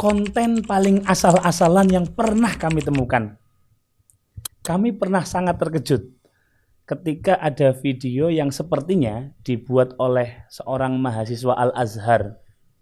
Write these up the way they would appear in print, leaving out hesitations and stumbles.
konten paling asal-asalan yang pernah kami temukan. Kami pernah sangat terkejut ketika ada video yang sepertinya dibuat oleh seorang mahasiswa Al-Azhar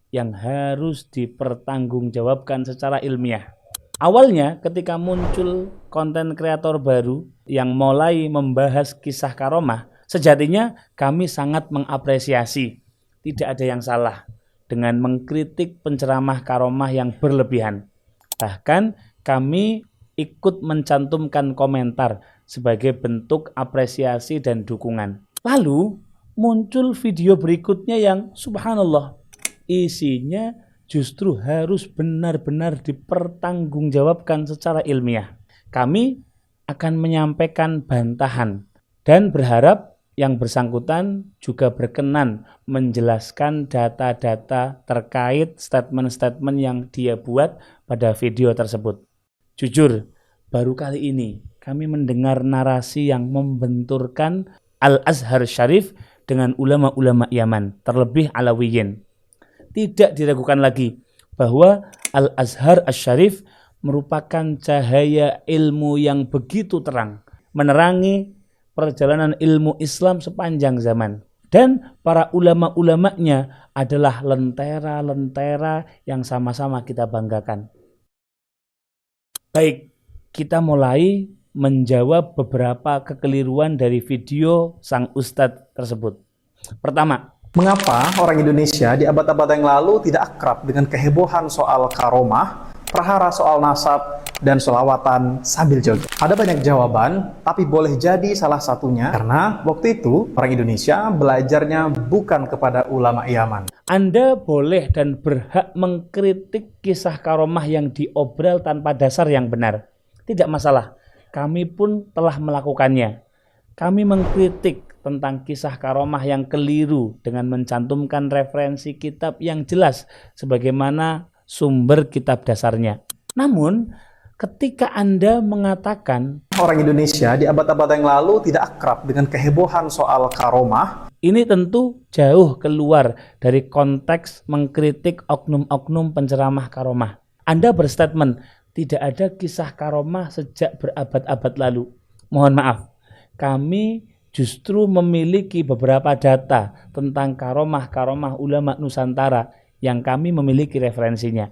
yang harus dipertanggungjawabkan secara ilmiah. Awalnya ketika muncul konten kreator baru yang mulai membahas kisah karomah, sejatinya kami sangat mengapresiasi. Tidak ada yang salah dengan mengkritik penceramah karomah yang berlebihan. Bahkan kami ikut mencantumkan komentar sebagai bentuk apresiasi dan dukungan. Lalu muncul video berikutnya yang subhanallah, isinya justru harus benar-benar dipertanggungjawabkan secara ilmiah. Kami akan menyampaikan bantahan dan berharap yang bersangkutan juga berkenan menjelaskan data-data terkait statement-statement yang dia buat pada video tersebut. Jujur, baru kali ini kami mendengar narasi yang membenturkan Al-Azhar Syarif dengan ulama-ulama Yaman, terlebih Alawiyin. Tidak diragukan lagi bahwa Al-Azhar Asy-Syarif merupakan cahaya ilmu yang begitu terang, menerangi perjalanan ilmu Islam sepanjang zaman. Dan para ulama-ulamanya adalah lentera-lentera yang sama-sama kita banggakan. Baik, kita mulai menjawab beberapa kekeliruan dari video sang ustadz tersebut. Pertama, mengapa orang Indonesia di abad-abad yang lalu tidak akrab dengan kehebohan soal karomah, prahara soal nasab, dan sholawatan sambil joget? Ada banyak jawaban, tapi boleh jadi salah satunya karena waktu itu orang Indonesia belajarnya bukan kepada ulama Yaman. Anda boleh dan berhak mengkritik kisah karomah yang diobral tanpa dasar yang benar. Tidak masalah, kami pun telah melakukannya. Kami mengkritik tentang kisah karomah yang keliru dengan mencantumkan referensi kitab yang jelas sebagaimana sumber kitab dasarnya. Namun, ketika Anda mengatakan orang Indonesia di abad-abad yang lalu tidak akrab dengan kehebohan soal karomah, ini tentu jauh keluar dari konteks mengkritik oknum-oknum penceramah karomah. Anda berstatement, tidak ada kisah karomah sejak berabad-abad lalu. Mohon maaf, kami justru memiliki beberapa data tentang karomah-karomah ulama Nusantara yang kami memiliki referensinya.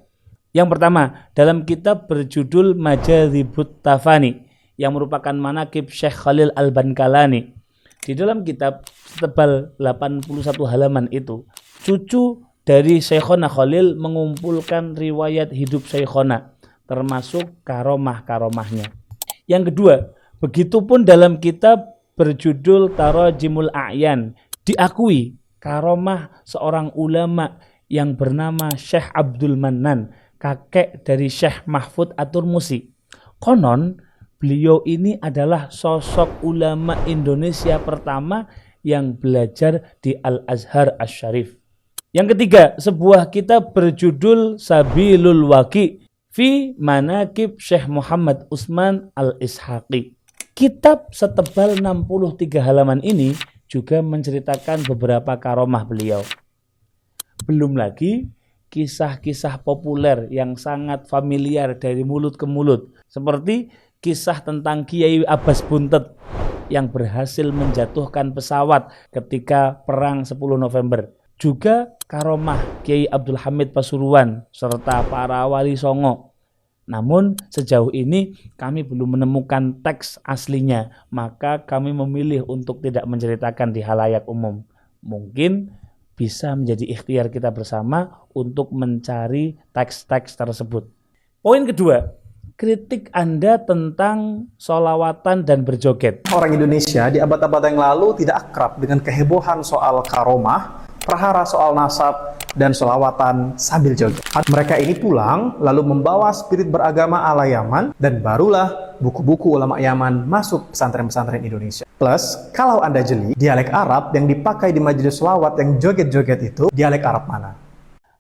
Yang pertama, dalam kitab berjudul Majadzibut Tafani yang merupakan manaqib Syekh Khalil Al-Bankalani. Di dalam kitab setebal 81 halaman itu, cucu dari Syekhona Khalil mengumpulkan riwayat hidup Syekhona, termasuk karomah-karomahnya. Yang kedua, begitupun dalam kitab berjudul Tarajimul A'yan, diakui karomah seorang ulama yang bernama Syekh Abdul Mannan, kakek dari Syekh Mahfud At-Turmusi. Konon, beliau ini adalah sosok ulama Indonesia pertama yang belajar di Al-Azhar Asy-Syarif. Yang ketiga, sebuah kitab berjudul Sabilul Waqi fi Manaqib Syekh Muhammad Utsman Al-Ishaqi. Kitab setebal 63 halaman ini juga menceritakan beberapa karomah beliau. Belum lagi kisah-kisah populer yang sangat familiar dari mulut ke mulut, seperti kisah tentang Kiai Abbas Buntet yang berhasil menjatuhkan pesawat ketika Perang 10 November. Juga karomah Kiai Abdul Hamid Pasuruan serta para wali songo. Namun sejauh ini kami belum menemukan teks aslinya, maka kami memilih untuk tidak menceritakan di halayak umum. Mungkin bisa menjadi ikhtiar kita bersama untuk mencari teks-teks tersebut. Poin kedua, kritik Anda tentang sholawatan dan berjoget. Orang Indonesia di abad-abad yang lalu tidak akrab dengan kehebohan soal karomah, prahara soal nasab, dan sholawatan sambil joget. Mereka ini pulang lalu membawa spirit beragama ala Yaman, dan barulah buku-buku ulama Yaman masuk pesantren-pesantren Indonesia. Plus, kalau Anda jeli, dialek Arab yang dipakai di majelis sholawat yang joget-joget itu dialek Arab mana?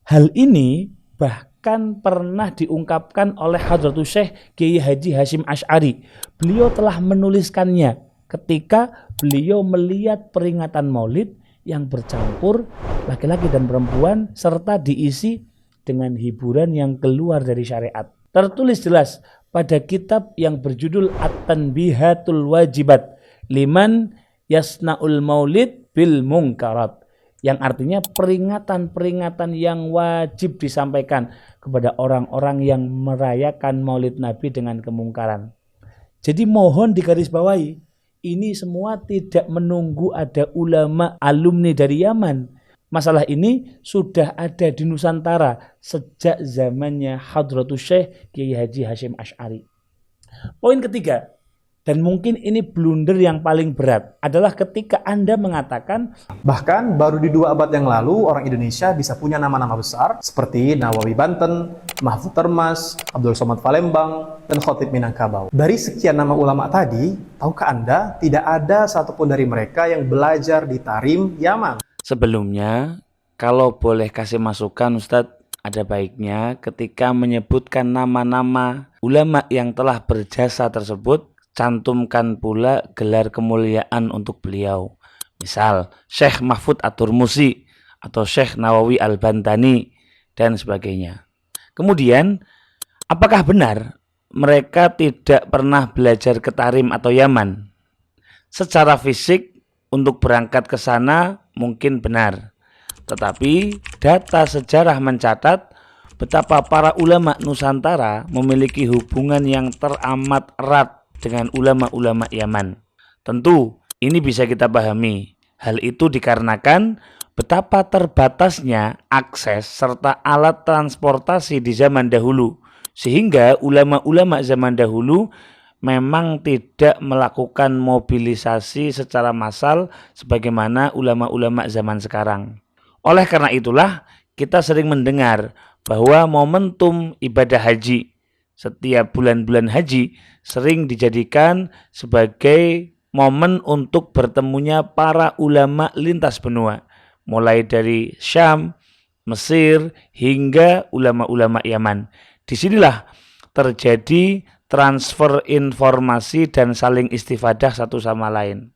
Hal ini bahkan pernah diungkapkan oleh Hadratus Syekh Kiai Haji Hasyim Asy'ari. Beliau telah menuliskannya ketika beliau melihat peringatan Maulid yang bercampur laki-laki dan perempuan serta diisi dengan hiburan yang keluar dari syariat. Tertulis jelas pada kitab yang berjudul At-Tanbihatul Wajibat liman yasna'ul maulid bil munkarat, yang artinya peringatan-peringatan yang wajib disampaikan kepada orang-orang yang merayakan maulid Nabi dengan kemungkaran. Jadi mohon digarisbawahi, ini semua tidak menunggu ada ulama alumni dari Yaman. Masalah ini sudah ada di Nusantara sejak zamannya Hadratus Syekh Kiai Haji Hasyim Asy'ari. Poin ketiga, dan mungkin ini blunder yang paling berat, adalah ketika Anda mengatakan Bahkan baru di 2 abad yang lalu orang Indonesia bisa punya nama-nama besar seperti Nawawi Banten, Mahfud Termas, Abdul Somad Palembang, dan Khotib Minangkabau. Dari sekian nama ulama tadi, tahukah Anda tidak ada satupun dari mereka yang belajar di Tarim, Yaman? sebelumnya, kalau boleh kasih masukan Ustadz, ada baiknya ketika menyebutkan nama-nama ulama yang telah berjasa tersebut, cantumkan pula gelar kemuliaan untuk beliau. Misal, Syekh Mahfud At-Turmusi atau Syekh Nawawi Al-Bantani dan sebagainya. Kemudian, apakah benar mereka tidak pernah belajar ke Tarim atau Yaman? Secara fisik, untuk berangkat ke sana mungkin benar. Tetapi data sejarah mencatat betapa para ulama Nusantara memiliki hubungan yang teramat erat dengan ulama-ulama Yaman. Tentu ini bisa kita pahami. Hal itu dikarenakan betapa terbatasnya akses serta alat transportasi di zaman dahulu, sehingga ulama-ulama zaman dahulu memang tidak melakukan mobilisasi secara massal sebagaimana ulama-ulama zaman sekarang. Oleh karena itulah kita sering mendengar bahwa momentum ibadah haji setiap bulan-bulan haji sering dijadikan sebagai momen untuk bertemunya para ulama lintas benua, mulai dari Syam, Mesir, hingga ulama-ulama Yaman. Disinilah terjadi transfer informasi dan saling istifadah satu sama lain.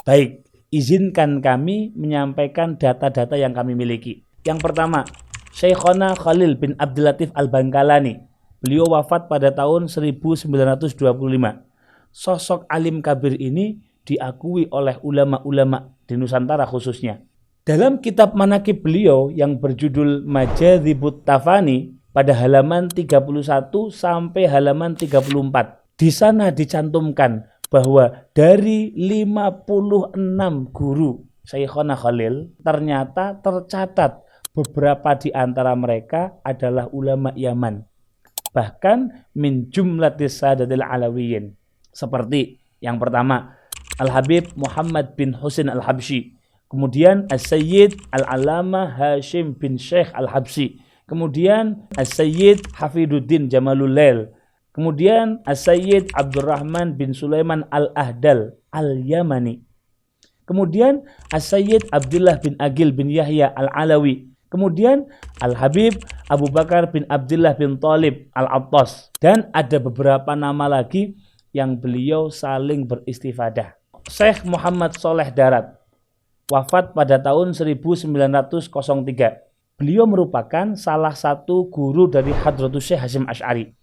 Baik, izinkan kami menyampaikan data-data yang kami miliki. Yang pertama, Syekhona Khalil bin Abdul Latif Al-Bangkalani. Beliau wafat pada tahun 1925. Sosok alim kabir ini diakui oleh ulama-ulama di Nusantara khususnya. Dalam kitab manaqib beliau yang berjudul Majadzibut Tafani, pada halaman 31 sampai halaman 34. Di sana dicantumkan bahwa dari 56 guru Syekhona Khalil, ternyata tercatat beberapa di antara mereka adalah ulama Yaman. Bahkan min jumlatis sadatil alawiyin. Seperti yang pertama, Al-Habib Muhammad bin Husin Al-Habsyi. Kemudian As-Sayyid Al-Alama Hashim bin Syekh Al-Habsyi. Kemudian As-Sayyid Hafiduddin Jamalul Lail. Kemudian As-Sayyid Abdurrahman bin Sulaiman Al-Ahdal Al-Yamani. Kemudian As-Sayyid Abdullah bin Agil bin Yahya Al-Alawi. Kemudian Al-Habib Abu Bakar bin Abdullah bin Talib Al-Attas. Dan ada beberapa nama lagi yang beliau saling beristifadah. Syekh Muhammad Soleh Darat wafat pada tahun 1903. Beliau merupakan salah satu guru dari Hadratus Syekh Hasyim Asy'ari.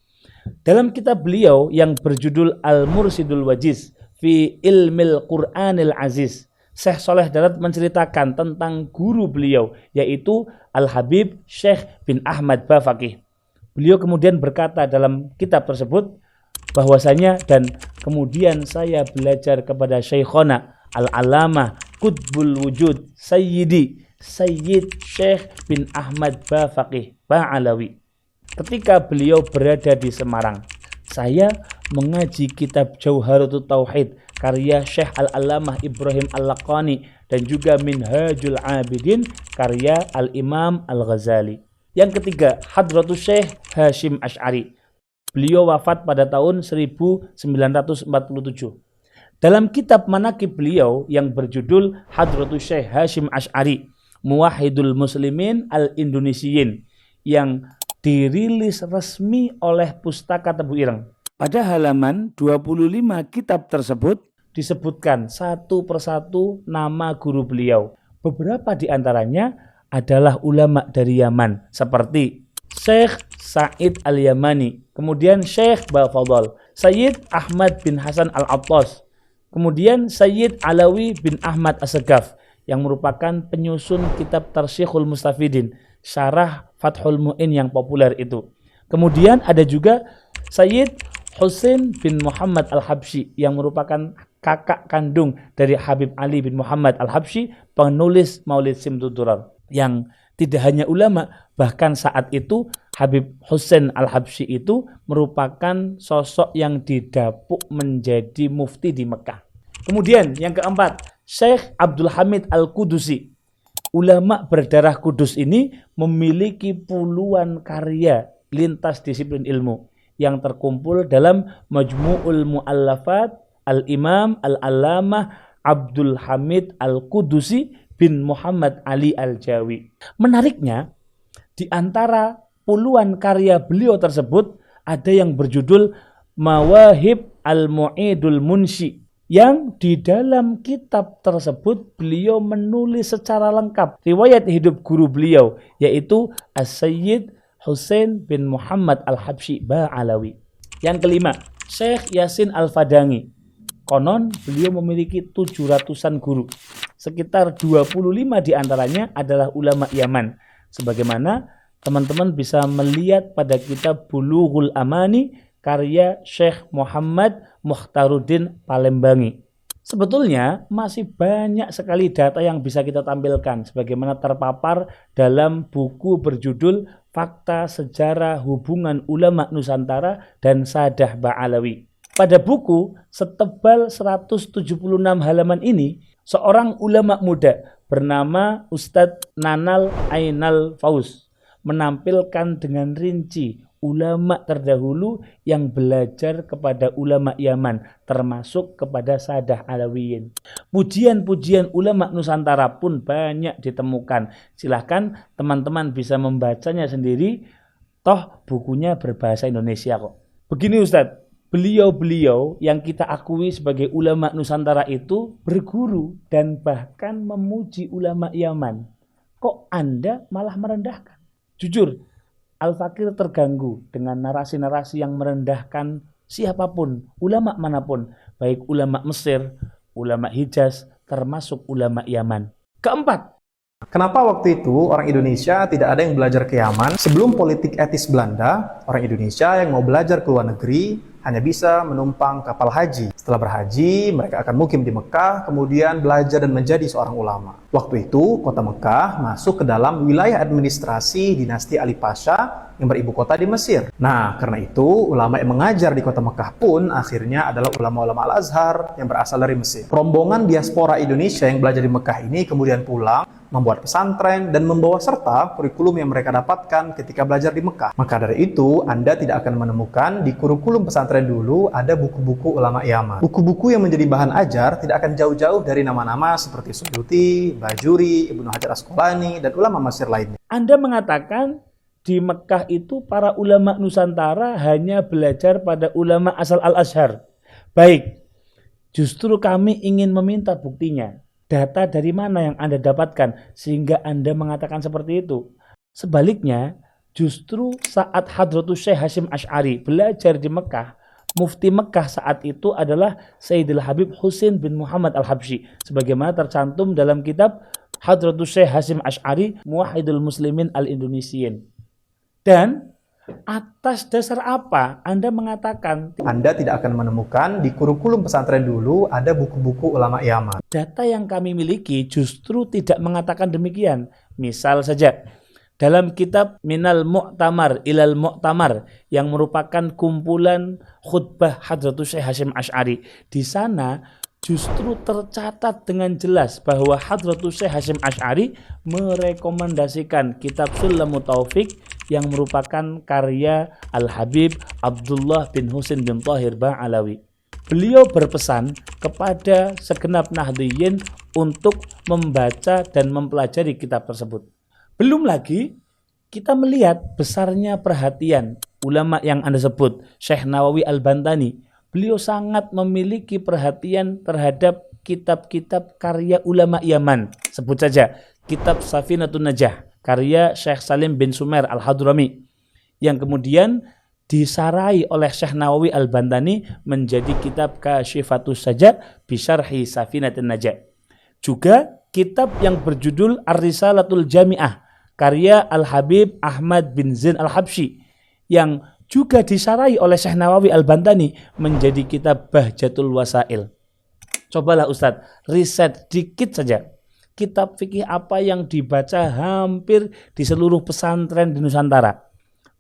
Dalam kitab beliau yang berjudul Al-Mursidul Wajiz fi Ilmil Qur'anil Aziz, Syekh Soleh Darat menceritakan tentang guru beliau, yaitu Al-Habib Syekh bin Ahmad Bafaqih. Beliau kemudian berkata dalam kitab tersebut bahwasanya, dan kemudian saya belajar kepada Syekhona Al-Alamah Qutbul Wujud Sayyidi Sayyid Syekh bin Ahmad Bafaqih Ba'alawi. Ketika beliau berada di Semarang, saya mengaji kitab Jauharatut Tauhid karya Syekh Al-Alamah Ibrahim Al-Laqani dan juga Minhajul Abidin karya Al-Imam Al-Ghazali. Yang ketiga, Hadratus Syekh Hasyim Asy'ari. Beliau wafat pada tahun 1947. Dalam kitab manaqib beliau yang berjudul Hadratus Syekh Hasyim Asy'ari Muwahhidul Muslimin Al-Indonesiyin yang dirilis resmi oleh Pustaka Tebu Ireng. Pada halaman 25 kitab tersebut disebutkan satu persatu nama guru beliau. Beberapa di antaranya adalah ulama dari Yaman seperti Syekh Sa'id Al-Yamani, kemudian Syekh Bafadhal, Sayyid Ahmad bin Hasan Al-Attas, kemudian Sayyid Alawi bin Ahmad As-Sagaf yang merupakan penyusun kitab Tarsyikhul Mustafidin, syarah Fathul Mu'in yang populer itu. Kemudian ada juga Sayyid Husain bin Muhammad Al-Habsyi yang merupakan kakak kandung dari Habib Ali bin Muhammad Al-Habsyi, penulis Maulid Simtud Durar, yang tidak hanya ulama, bahkan saat itu Habib Husain Al-Habsyi itu merupakan sosok yang didapuk menjadi mufti di Mekah. Kemudian yang keempat, Syekh Abdul Hamid Al-Qudusi. Ulama berdarah Kudus ini memiliki puluhan karya lintas disiplin ilmu yang terkumpul dalam Majmu'ul Mu'allafat Al-Imam Al-Allamah Abdul Hamid Al-Qudusi bin Muhammad Ali Al-Jawi. Menariknya, di antara puluhan karya beliau tersebut ada yang berjudul Mawahib Al-Mu'idul Munshi, yang di dalam kitab tersebut beliau menulis secara lengkap riwayat hidup guru beliau, yaitu As-Sayyid Husain bin Muhammad Al-Habsyi Ba'alawi. Yang kelima, Syekh Yasin Al-Fadangi. Konon beliau memiliki 700-an guru. Sekitar 25 diantaranya adalah ulama Yaman. Sebagaimana teman-teman bisa melihat pada kitab Bulughul Amani karya Syekh Muhammad Mukhtaruddin Palembangi. Sebetulnya masih banyak sekali data yang bisa kita tampilkan sebagaimana terpapar dalam buku berjudul Fakta Sejarah Hubungan Ulama Nusantara dan Sadah Ba'alawi. Pada buku setebal 176 halaman ini, seorang ulama muda bernama Ustadz Nanal Ainal Fauz menampilkan dengan rinci ulama terdahulu yang belajar kepada ulama Yaman, termasuk kepada Sadah Alawiyin. Pujian-pujian ulama Nusantara pun banyak ditemukan. Silahkan teman-teman bisa membacanya sendiri, toh bukunya berbahasa Indonesia kok. Begini Ustadz, beliau-beliau yang kita akui sebagai ulama Nusantara itu berguru dan bahkan memuji ulama Yaman. Kok Anda malah merendahkan? Jujur, Al-Fakir terganggu dengan narasi-narasi yang merendahkan siapapun, ulama manapun, baik ulama Mesir, ulama Hijaz, termasuk ulama Yaman. Keempat, kenapa waktu itu orang Indonesia tidak ada yang belajar ke Yaman? Sebelum politik etis Belanda, orang Indonesia yang mau belajar ke luar negeri hanya bisa menumpang kapal haji. Setelah berhaji, mereka akan mukim di Mekah, kemudian belajar dan menjadi seorang ulama. Waktu itu, kota Mekah masuk ke dalam wilayah administrasi dinasti Ali Pasha yang beribu kota di Mesir. Nah, karena itu, ulama yang mengajar di kota Mekah pun akhirnya adalah ulama-ulama Al-Azhar yang berasal dari Mesir. Rombongan diaspora Indonesia yang belajar di Mekah ini kemudian pulang, membuat pesantren, dan membawa serta kurikulum yang mereka dapatkan ketika belajar di Mekah. Maka dari itu, Anda tidak akan menemukan di kurikulum pesantren dulu ada buku-buku ulama Yaman. Buku-buku yang menjadi bahan ajar tidak akan jauh-jauh dari nama-nama seperti Suyuti, Bajuri, Ibnu Hajar Asqalani, dan ulama Mesir lainnya. Anda mengatakan di Mekah itu para ulama Nusantara hanya belajar pada ulama asal Al-Azhar. Baik, justru kami ingin meminta buktinya. Data dari mana yang Anda dapatkan sehingga Anda mengatakan seperti itu? Sebaliknya, justru saat Hadratus Syekh Hasyim Asy'ari belajar di Mekah, mufti Mekah saat itu adalah Sayyidil Habib Husain bin Muhammad Al-Habsyi, sebagaimana tercantum dalam kitab Hadratus Syekh Hasyim Asy'ari Muwahhidul Muslimin Al-Indonesiyin. Dan atas dasar apa Anda mengatakan Anda tidak akan menemukan di kurikulum pesantren dulu ada buku-buku ulama Yaman? Data yang kami miliki justru tidak mengatakan demikian. Misal saja, dalam kitab Minal Mu'tamar Ilal Mu'tamar yang merupakan kumpulan khutbah Hadratus Syekh Hasyim Asy'ari, di sana justru tercatat dengan jelas bahwa Hadratus Syekh Hasyim Asy'ari merekomendasikan kitab Sulamut Taufik yang merupakan karya Al-Habib Abdullah bin Husain bin Thahir Ba'alawi. Beliau berpesan kepada segenap Nahdliyin untuk membaca dan mempelajari kitab tersebut. Belum lagi kita melihat besarnya perhatian ulama yang Anda sebut, Syekh Nawawi Al-Bantani. Beliau sangat memiliki perhatian terhadap kitab-kitab karya ulama Yaman. Sebut saja kitab Safinatun Najah karya Syekh Salim bin Sumer Al-Hadrami. yang kemudian disarai oleh Syekh Nawawi Al-Bantani menjadi kitab Kasyifatus Sajad Bisyarhi Safinatin Najah. Juga kitab yang berjudul Ar-Risalatul Jami'ah karya Al-Habib Ahmad bin Zain Al-Habsyi yang juga disarai oleh Syekh Nawawi Al-Bantani menjadi kitab Bahjatul Wasail. Cobalah Ustadz, riset dikit saja. Kitab fikih apa yang dibaca hampir di seluruh pesantren di Nusantara?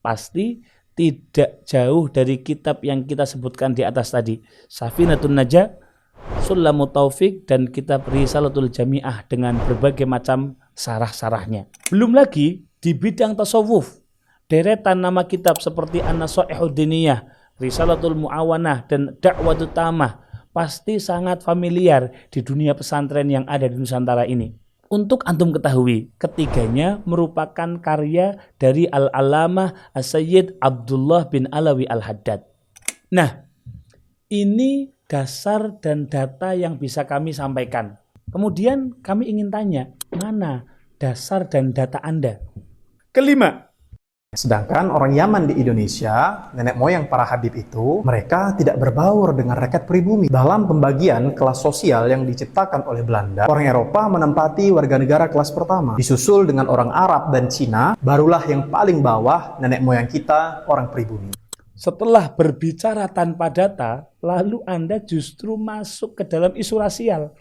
Pasti tidak jauh dari kitab yang kita sebutkan di atas tadi. Safinatun Najah, Sulamut Taufik, dan kitab Risalatul Jami'ah dengan berbagai macam sarah-sarahnya. Belum lagi di bidang tasawuf, deretan nama kitab seperti An-Nasaihud Diniyah, Risalatul Mu'awanah, dan Da'watut Tamah pasti sangat familiar di dunia pesantren yang ada di Nusantara ini. Untuk antum ketahui, ketiganya merupakan karya dari Al-Alamah As-Sayyid Abdullah bin Alawi Al-Haddad. Nah, ini dasar dan data yang bisa kami sampaikan. Kemudian kami ingin tanya, mana dasar dan data Anda? Kelima, Sedangkan orang Yaman di Indonesia, nenek moyang para Habib itu, mereka tidak berbaur dengan rakyat pribumi. Dalam pembagian kelas sosial yang diciptakan oleh Belanda, orang Eropa menempati warga negara kelas pertama. Disusul dengan orang Arab dan Cina, barulah yang paling bawah nenek moyang kita, orang pribumi. setelah berbicara tanpa data, lalu Anda justru masuk ke dalam isu rasial.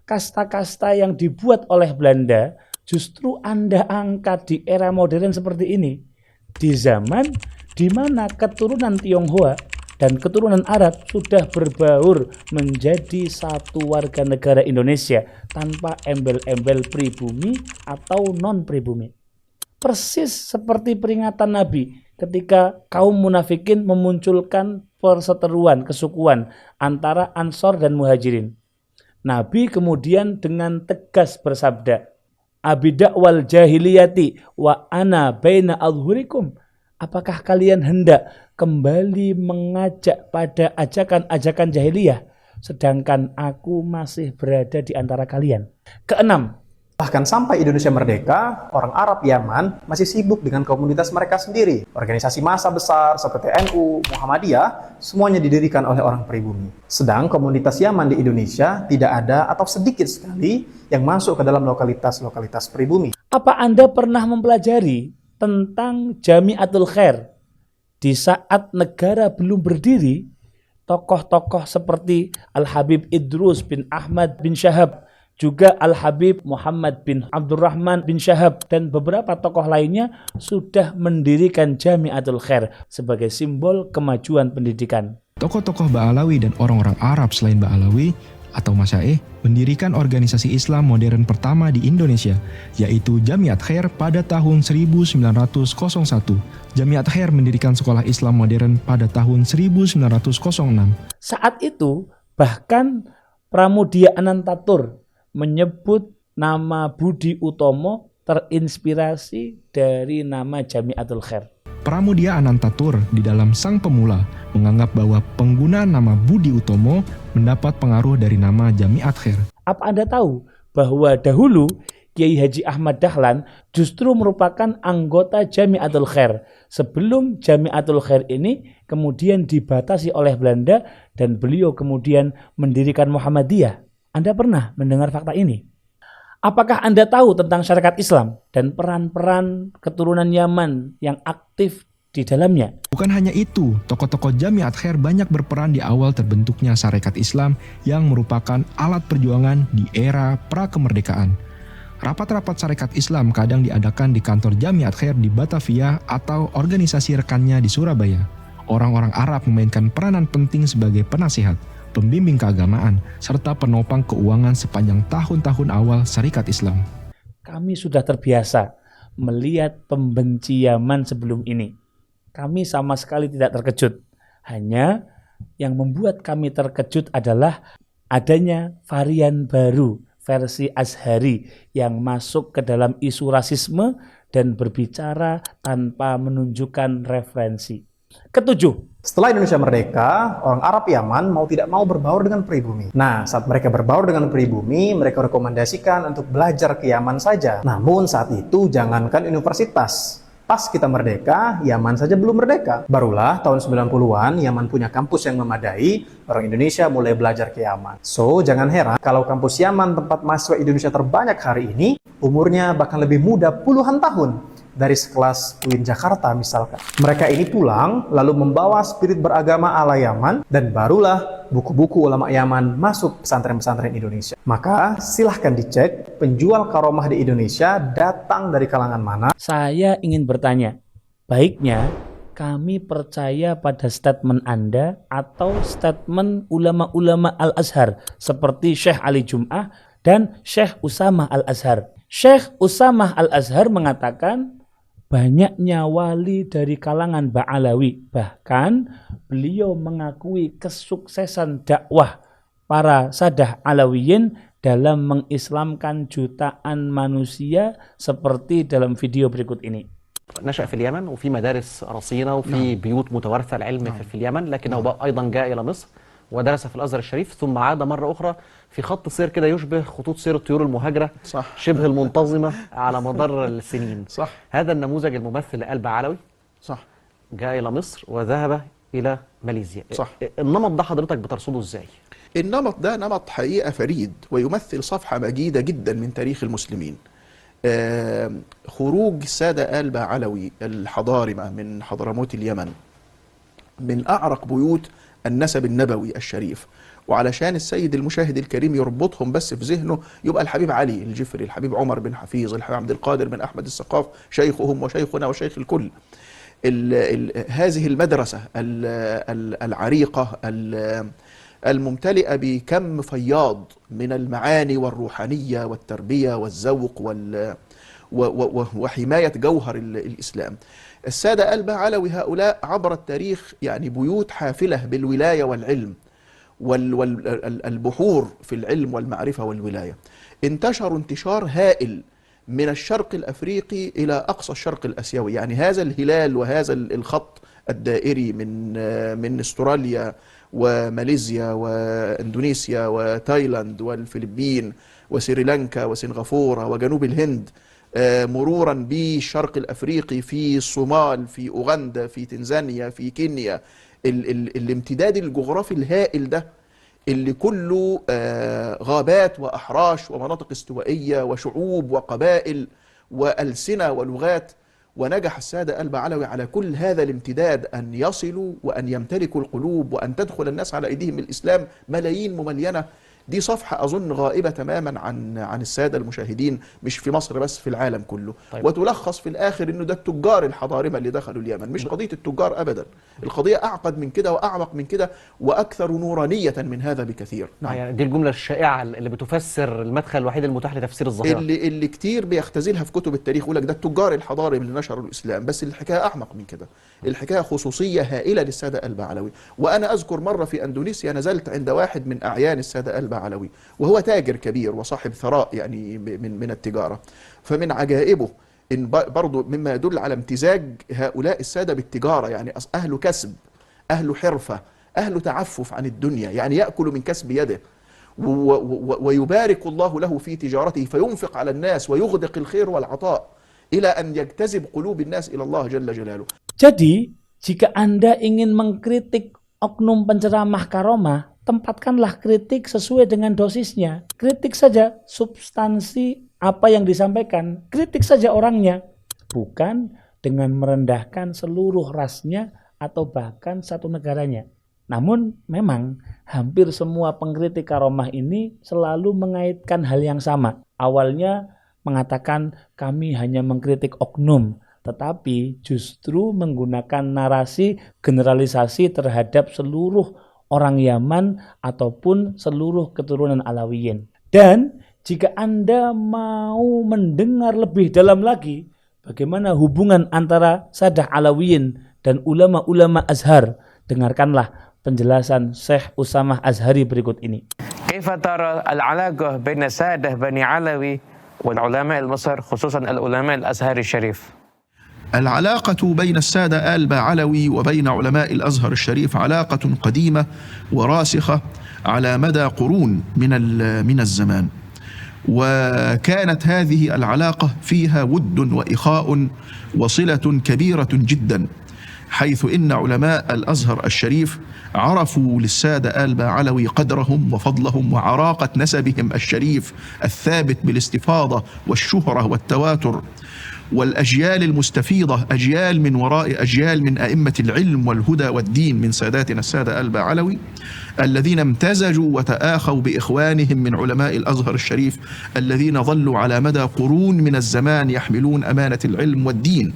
Kasta-kasta yang dibuat oleh Belanda, justru Anda angkat di era modern seperti ini. Di zaman di mana keturunan Tionghoa dan keturunan Arab sudah berbaur menjadi satu warga negara Indonesia tanpa embel-embel pribumi atau non-pribumi. Persis seperti peringatan Nabi ketika kaum munafikin memunculkan perseteruan kesukuan antara Ansor dan Muhajirin. Nabi kemudian dengan tegas bersabda, Abidakwal jahiliyati wa ana baina adhurikum. Apakah kalian hendak kembali mengajak pada ajakan-ajakan jahiliyah, sedangkan aku masih berada di antara kalian? Keenam, Bahkan sampai Indonesia merdeka, orang Arab Yaman masih sibuk dengan komunitas mereka sendiri. Organisasi massa besar seperti NU, Muhammadiyah, semuanya didirikan oleh orang pribumi. Sedang komunitas Yaman di Indonesia tidak ada atau sedikit sekali yang masuk ke dalam lokalitas-lokalitas pribumi. apa Anda pernah mempelajari tentang Jamiatul Khair? Di saat negara belum berdiri, tokoh-tokoh seperti Al-Habib Idrus bin Ahmad bin Syahab, juga Al-Habib Muhammad bin Abdurrahman bin Syahab, dan beberapa tokoh lainnya sudah mendirikan Jamiatul Khair sebagai simbol kemajuan pendidikan. Tokoh-tokoh Ba'alawi dan orang-orang Arab selain Ba'alawi atau Masyaih mendirikan organisasi Islam modern pertama di Indonesia, yaitu Jamiat Khair pada tahun 1901. Jamiat Khair mendirikan sekolah Islam modern pada tahun 1906. Saat itu bahkan Pramudia Anantatur menyebut nama Budi Utomo terinspirasi dari nama Jamiatul Khair. Pramudia Anantatur di dalam Sang Pemula menganggap bahwa penggunaan nama Budi Utomo mendapat pengaruh dari nama Jamiat Khair. Apa Anda tahu bahwa dahulu Kiai Haji Ahmad Dahlan justru merupakan anggota Jamiatul Khair sebelum Jamiatul Khair ini kemudian dibatasi oleh Belanda dan beliau kemudian mendirikan Muhammadiyah? Anda pernah mendengar fakta ini? Apakah Anda tahu tentang syarikat Islam dan peran-peran keturunan Yaman yang aktif di dalamnya? Bukan hanya itu, tokoh-tokoh Jamiat Khair banyak berperan di awal terbentuknya syarikat Islam yang merupakan alat perjuangan di era pra-kemerdekaan. Rapat-rapat syarikat Islam kadang diadakan di kantor Jamiat Khair di Batavia atau organisasi rekannya di Surabaya. Orang-orang Arab memainkan peranan penting sebagai penasihat, pembimbing keagamaan, serta penopang keuangan sepanjang tahun-tahun awal syarikat Islam. Kami sudah terbiasa melihat pembenci Yaman sebelum ini. Kami sama sekali tidak terkejut. Hanya yang membuat kami terkejut adalah adanya varian baru, versi Azhari, yang masuk ke dalam isu rasisme dan berbicara tanpa menunjukkan referensi. Ketujuh, Setelah Indonesia merdeka, orang Arab Yaman mau tidak mau berbaur dengan pribumi. Nah, saat mereka berbaur dengan pribumi, mereka rekomendasikan untuk belajar ke Yaman saja. Namun saat itu jangankan universitas, Pas kita merdeka, Yaman saja belum merdeka. Barulah tahun 90-an, Yaman punya kampus yang memadai, orang Indonesia mulai belajar ke Yaman. So, jangan heran kalau kampus Yaman tempat mahasiswa Indonesia terbanyak hari ini, umurnya bahkan lebih muda puluhan tahun dari sekelas UIN Jakarta misalkan. Mereka ini pulang, lalu membawa spirit beragama ala Yaman, dan barulah buku-buku ulama Yaman masuk pesantren-pesantren Indonesia. Maka silahkan dicek penjual karomah di Indonesia datang dari kalangan mana. Saya ingin bertanya, baiknya kami percaya pada statement Anda atau statement ulama-ulama Al-Azhar seperti Syekh Ali Jum'ah dan Syekh Usamah Al-Azhar. Syekh Usamah Al-Azhar mengatakan banyaknya wali dari kalangan Ba'alawi. Bahkan beliau mengakui kesuksesan dakwah para Sadah Alawiyin dalam mengislamkan jutaan manusia seperti dalam video berikut ini. نشأ في اليمن وفي مدارس رصينة وفي بيوت متوارثة العلم في اليمن، لكنه أيضا جاء إلى مصر ودرس في الأزهر الشريف، ثم عاد مرة أخرى في خط سير كده يشبه خطوط سير الطيور المهاجرة، صح. شبه المنتظمة على مدار السنين. صح. هذا النموذج الممثل لقلب علوي صح. جاء إلى مصر وذهب إلى ماليزيا. صح. النمط ده حضرتك بترصده إزاي؟ النمط ده نمط حقيقة فريد ويمثل صفحة مجيدة جدا من تاريخ المسلمين. خروج السادة آل علوي الحضارمة من حضرموت اليمن من أعرق بيوت النسب النبوي الشريف، وعلشان السيد المشاهد الكريم يربطهم بس في ذهنه يبقى الحبيب علي الجفري، الحبيب عمر بن حفيظ، الحبيب عبد القادر بن أحمد السقاف، شيخهم وشيخنا وشيخ الكل. هذه المدرسة العريقة الممتلئة بكم فياض من المعاني والروحانية والتربية والذوق وحماية جوهر الإسلام. السادة آل علوي هؤلاء عبر التاريخ يعني بيوت حافلة بالولاية والعلم والبحور في العلم والمعرفة والولاية. انتشروا انتشار هائل من الشرق الأفريقي إلى أقصى الشرق الأسيوي، يعني هذا الهلال وهذا الخط الدائري من استراليا وماليزيا واندونيسيا وتايلاند والفلبين وسريلانكا وسنغافورة وجنوب الهند، مرورا بالشرق الأفريقي في الصومال في أوغندا في تنزانيا في كينيا. الامتداد الجغرافي الهائل ده اللي كله غابات وأحراش ومناطق استوائية وشعوب وقبائل وألسنة ولغات، ونجح السادة آل علوي على كل هذا الامتداد أن يصلوا وأن يمتلكوا القلوب وأن تدخل الناس على أيديهم الإسلام ملايين مملينة. دي صفحة أظن غائبة تماما عن السادة المشاهدين، مش في مصر بس، في العالم كله. طيب. وتلخص في الآخر إنه ده التجار الحضارمة اللي دخلوا اليمن، مش قضية التجار أبدا، القضية أعقد من كده وأعمق من كده وأكثر نورانية من هذا بكثير. نعم. يعني دي الجملة الشائعة اللي بتفسر المدخل الوحيد المتاح لتفسير الظاهرة، اللي كتير بيختزلها في كتب التاريخ، يقول لك ده التجار الحضارم اللي نشروا الإسلام، بس الحكاية أعمق من كده. الحكاية خصوصية هائلة للسادة آل علوي. وأنا أذكر مرة في أندونيسيا نزلت عند واحد من أعيان السادة آل علوي، وهو تاجر كبير وصاحب ثراء يعني من التجارة. فمن عجائبه إن برضو مما يدل على امتزاج هؤلاء السادة بالتجارة، يعني أهل كسب، أهل حرفة، أهل تعفف عن الدنيا، يعني يأكل من كسب يده ويبارك الله له في تجارته فينفق على الناس ويغدق الخير والعطاء إلى أن يجتذب قلوب الناس إلى الله جل جلاله. Jadi, jika Anda ingin mengkritik oknum penceramah karomah, tempatkanlah kritik sesuai dengan dosisnya. Kritik saja substansi apa yang disampaikan. Kritik saja orangnya. Bukan dengan merendahkan seluruh rasnya atau bahkan satu negaranya. Namun memang hampir semua pengkritik karomah ini selalu mengaitkan hal yang sama. Awalnya mengatakan kami hanya mengkritik oknum, tetapi justru menggunakan narasi generalisasi terhadap seluruh orang Yaman ataupun seluruh keturunan Alawiyin. Dan jika Anda mau mendengar lebih dalam lagi bagaimana hubungan antara Sadah Alawiyin dan ulama-ulama Azhar, dengarkanlah penjelasan Syekh Usamah Azhari berikut ini. Kaifa tara al-alaqah baina Sadah Bani Alawi wal ulama al-Misr khususan al-ulama al-Azhar al-Sharif. العلاقة بين السادة آل علوي وبين علماء الأزهر الشريف علاقة قديمة وراسخة على مدى قرون من الزمان، وكانت هذه العلاقة فيها ود وإخاء وصلة كبيرة جدا، حيث إن علماء الأزهر الشريف عرفوا للسادة آل باعلوي قدرهم وفضلهم وعراقة نسبهم الشريف الثابت بالاستفاضة والشهرة والتواتر، والأجيال المستفيضة، أجيال من وراء أجيال من أئمة العلم والهدى والدين من ساداتنا السادة آل باعلوي، الذين امتزجوا وتآخوا بإخوانهم من علماء الأزهر الشريف الذين ظلوا على مدى قرون من الزمان يحملون أمانة العلم والدين.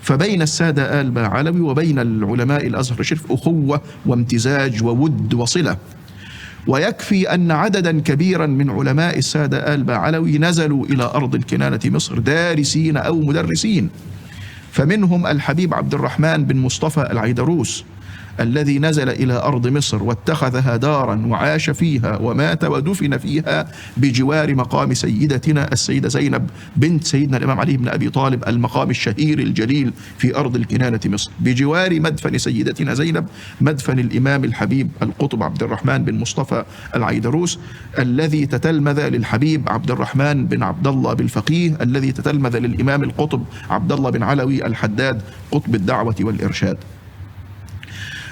فبين السادة آل باعلوي وبين العلماء الأزهر الشريف أخوة وامتزاج وود وصلة. ويكفي أن عددا كبيرا من علماء السادة آل باعلوي نزلوا إلى أرض الكنانة مصر دارسين أو مدرسين، فمنهم الحبيب عبد الرحمن بن مصطفى العيدروس الذي نزل إلى أرض مصر واتخذها دارا وعاش فيها ومات ودفن فيها بجوار مقام سيدتنا السيدة زينب بنت سيدنا الإمام علي بن أبي طالب، المقام الشهير الجليل في أرض الكنانة مصر، بجوار مدفن سيدتنا زينب مدفن الإمام الحبيب القطب عبد الرحمن بن مصطفى العيدروس الذي تتلمذ للحبيب عبد الرحمن بن عبد الله بالفقيه الذي تتلمذ للإمام القطب عبد الله بن علوي الحداد قطب الدعوة والإرشاد.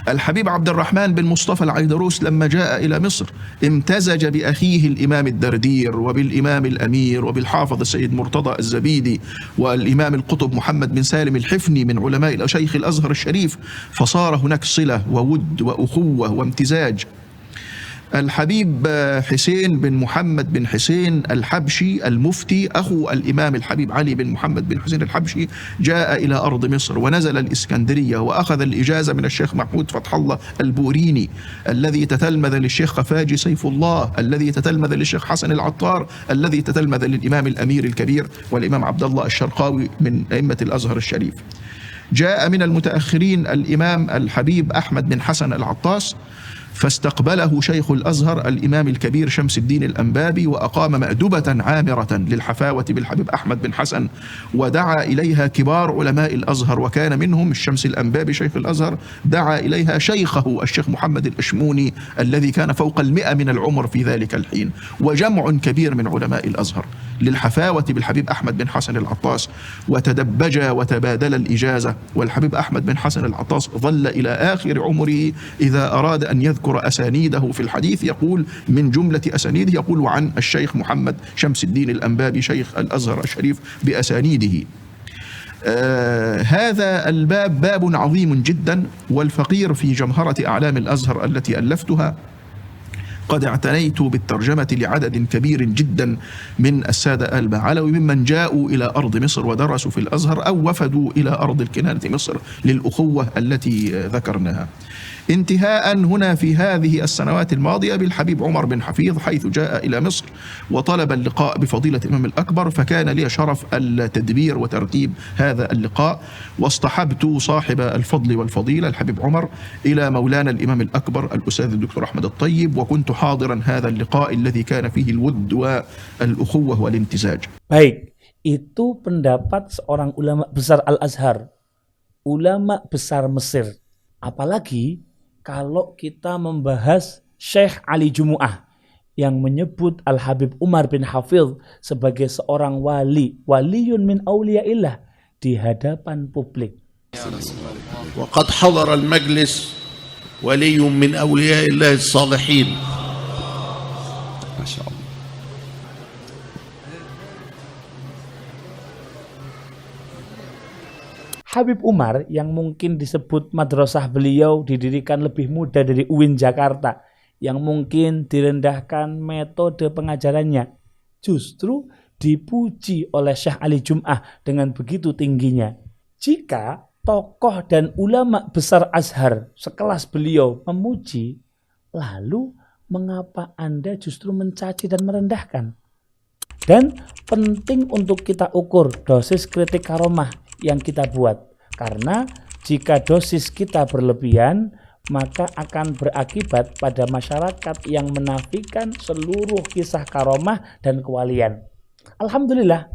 الحبيب عبد الرحمن بن مصطفى العيدروس لما جاء إلى مصر امتزج بأخيه الإمام الدردير وبالإمام الأمير وبالحافظ السيد مرتضى الزبيدي والإمام القطب محمد بن سالم الحفني من علماء شيخ الأزهر الشريف، فصار هناك صلة وود وأخوة وامتزاج. الحبيب حسين بن محمد بن حسين الحبشي المفتي أخو الإمام الحبيب علي بن محمد بن حسين الحبشي جاء إلى أرض مصر ونزل الإسكندرية وأخذ الإجازة من الشيخ محمود فتح الله البوريني الذي تتلمذ للشيخ خفاجي سيف الله الذي تتلمذ للشيخ حسن العطار الذي تتلمذ للإمام الأمير الكبير والإمام عبد الله الشرقاوي من أئمة الأزهر الشريف. جاء من المتأخرين الإمام الحبيب أحمد بن حسن العطاس فاستقبله شيخ الأزهر الإمام الكبير شمس الدين الأنبابي وأقام مأدبة عامرة للحفاوة بالحبيب أحمد بن حسن ودعا إليها كبار علماء الأزهر، وكان منهم الشمس الأنبابي شيخ الأزهر دعا إليها شيخه الشيخ محمد الأشموني الذي كان فوق 100 من العمر في ذلك الحين، وجمع كبير من علماء الأزهر للحفاوة بالحبيب أحمد بن حسن العطاس، وتدبجا وتبادل الإجازة. والحبيب أحمد بن حسن العطاس ظل إلى آخر عمره إذا أراد أن يذكر أسانيده في الحديث يقول من جملة أسانيده يقول عن الشيخ محمد شمس الدين الأنبابي شيخ الأزهر الشريف بأسانيده. هذا الباب باب عظيم جدا، والفقير في جمهرة أعلام الأزهر التي ألفتها قد اعتنيت بالترجمة لعدد كبير جدا من السادة آل باعلوي ممن جاءوا إلى أرض مصر ودرسوا في الأزهر أو وفدوا إلى أرض الكنانة مصر للأخوة التي ذكرناها. انتهاء هنا في هذه السنوات الماضية بالحبيب عمر بن حفيظ حيث جاء إلى مصر وطلب اللقاء بفضيلة الإمام الأكبر، فكان لي شرف التدبير وترتيب هذا اللقاء، واصطحبت صاحب الفضل والفضيلة الحبيب عمر إلى مولانا الإمام الأكبر الأستاذ الدكتور أحمد الطيب، وكنت حاضرا هذا اللقاء الذي كان فيه الود والأخوة والامتزاج. Baik, itu pendapat seorang ulama besar Al-Azhar, ulama besar Mesir. Apalagi kalau kita membahas Syekh Ali Jumu'ah yang menyebut Al-Habib Umar bin Hafidh sebagai seorang wali, waliyun min awliyaillah di hadapan publik. وقد حضر المجلس ولي من أولياء الله الصالحين. ما شاء الله. Habib Umar yang mungkin disebut madrasah beliau didirikan lebih muda dari UIN Jakarta, yang mungkin direndahkan metode pengajarannya, justru dipuji oleh Syekh Ali Jumu'ah dengan begitu tingginya. Jika tokoh dan ulama besar Azhar sekelas beliau memuji, lalu mengapa Anda justru mencaci dan merendahkan? Dan penting untuk kita ukur dosis kritik karomah yang kita buat, karena jika dosis kita berlebihan maka akan berakibat pada masyarakat yang menafikan seluruh kisah karomah dan kewalian. Alhamdulillah,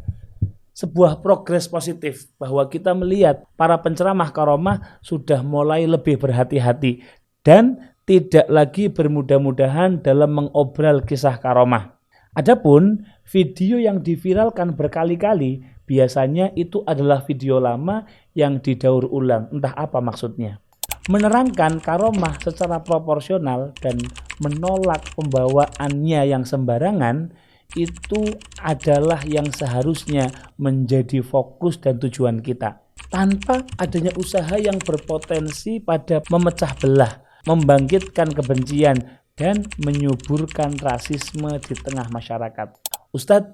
sebuah progres positif bahwa kita melihat para penceramah karomah sudah mulai lebih berhati-hati dan tidak lagi bermudah-mudahan dalam mengobral kisah karomah. Adapun video yang diviralkan berkali-kali biasanya itu adalah video lama yang didaur ulang. Entah apa maksudnya. Menerangkan karomah secara proporsional dan menolak pembawaannya yang sembarangan itu adalah yang seharusnya menjadi fokus dan tujuan kita. Tanpa adanya usaha yang berpotensi pada memecah belah, membangkitkan kebencian, dan menyuburkan rasisme di tengah masyarakat. Ustadz,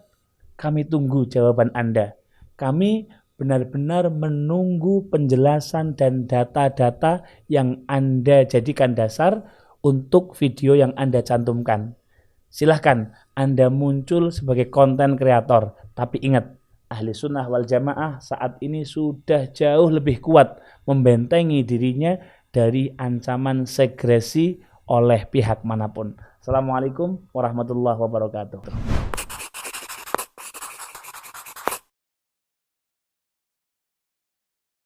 kami tunggu jawaban Anda. Kami benar-benar menunggu penjelasan dan data-data yang Anda jadikan dasar untuk video yang Anda cantumkan. Silahkan Anda muncul sebagai konten kreator, tapi ingat, Ahli Sunnah wal Jamaah saat ini sudah jauh lebih kuat membentengi dirinya dari ancaman segresi oleh pihak manapun. Assalamualaikum warahmatullahi wabarakatuh.